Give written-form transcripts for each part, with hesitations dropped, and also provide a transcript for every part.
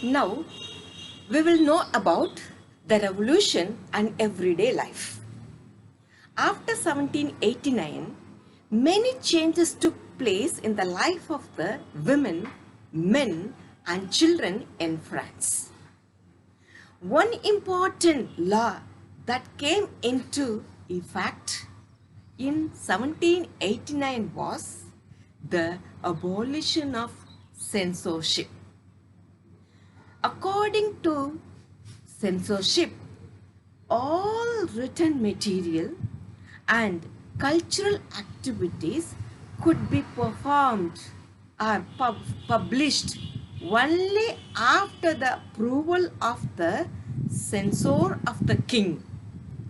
Now we will know about the revolution and everyday life. After 1789, many changes took place in the life of the women, men and children in France. One important law that came into effect in 1789 was the abolition of censorship. According to censorship, all written material and cultural activities could be performed or published only after the approval of the censor of the king.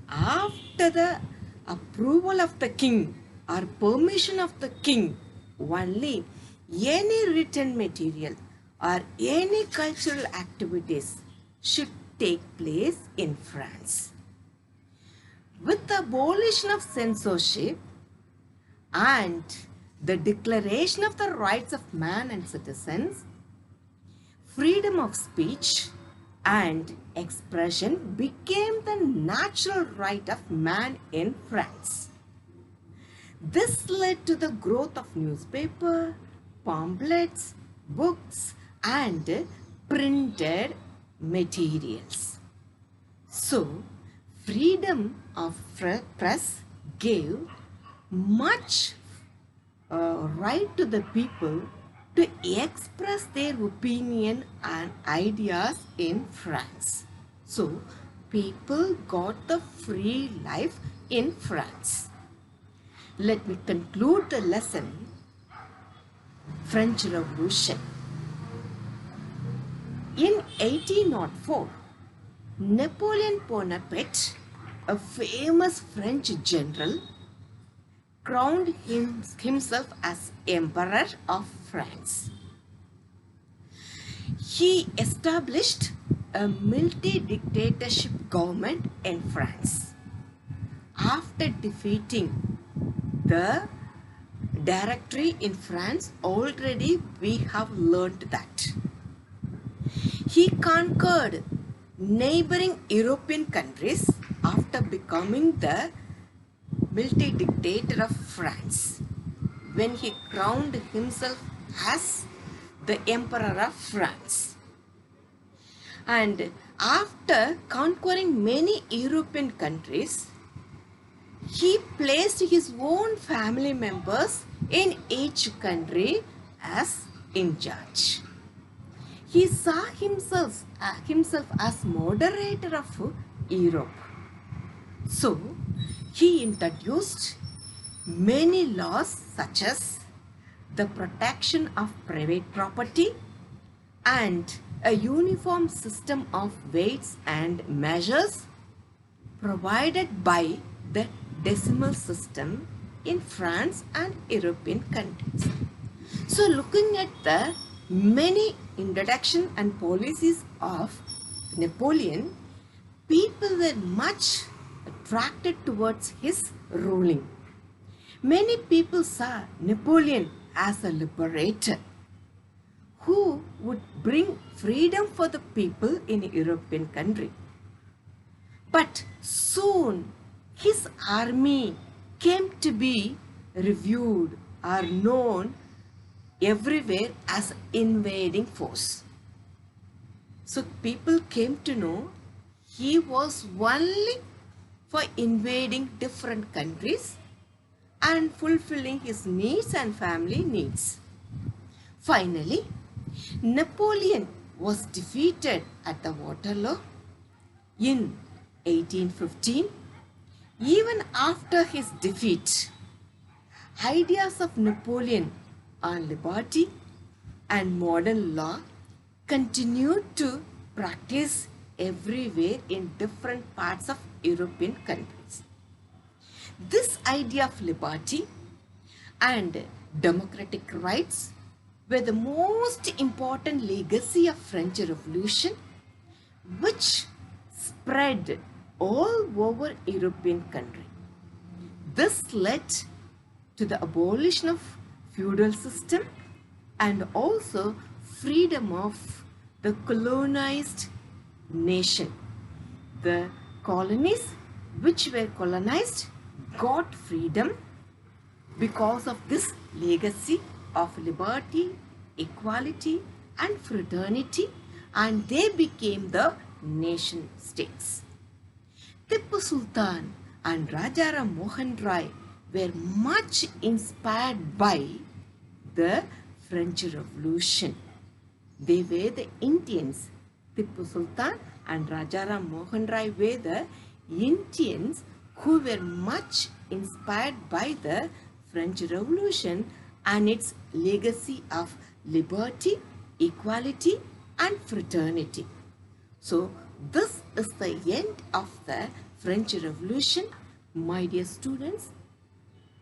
After the approval of the king or permission of the king, only any written material or any cultural activities should take place in France. With the abolition of censorship and the declaration of the rights of man and citizens, freedom of speech and expression became the natural right of man in France. This led to the growth of newspaper, pamphlets, books and printed materials. So, freedom of press gave much right to the people to express their opinion and ideas in France. So, people got the free life in France. Let me conclude the lesson. French Revolution. In 1804, Napoleon Bonaparte, a famous French general, crowned himself as Emperor of France. He established a multi-dictatorship government in France. After defeating the Directory in France, already we have learned that. He conquered neighboring European countries after becoming the multi-dictator of France, when he crowned himself as the Emperor of France. And after conquering many European countries, he placed his own family members in each country as in charge. He saw himself as moderator of Europe. So, he introduced many laws such as the protection of private property and a uniform system of weights and measures provided by the decimal system in France and European countries. So, looking at the many introduction and policies of Napoleon, people were much attracted towards his ruling. Many people saw Napoleon as a liberator who would bring freedom for the people in a European country. But soon his army came to be reviewed or known everywhere as invading force. So people came to know he was only for invading different countries and fulfilling his needs and family needs. Finally, Napoleon was defeated at the Waterloo in 1815. Even after his defeat, ideas of Napoleon on liberty and modern law continued to practice everywhere in different parts of European countries. This idea of liberty and democratic rights were the most important legacy of French Revolution, which spread all over European country. This led to the abolition of feudal system and also freedom of the colonized nation. The colonies which were colonized got freedom because of this legacy of liberty, equality and fraternity, and they became the nation states. Tipu Sultan and Rajaram Mohan Rai were much inspired by the French Revolution. They were the Indians. Tipu Sultan and Rajaram Mohan Rai were the Indians who were much inspired by the French Revolution and its legacy of liberty, equality and fraternity. So, this is the end of the French Revolution. My dear students,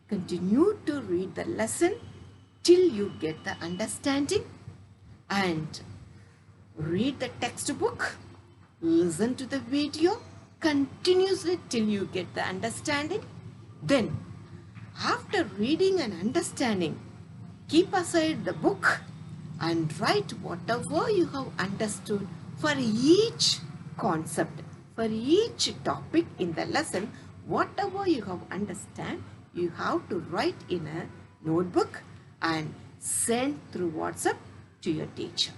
continue to read the lesson till you get the understanding, and read the textbook, listen to the video continuously till you get the understanding. Then, after reading and understanding, keep aside the book and write whatever you have understood for each concept, for each topic in the lesson. Whatever you have understand, you have to write in a notebook and send through WhatsApp to your teacher.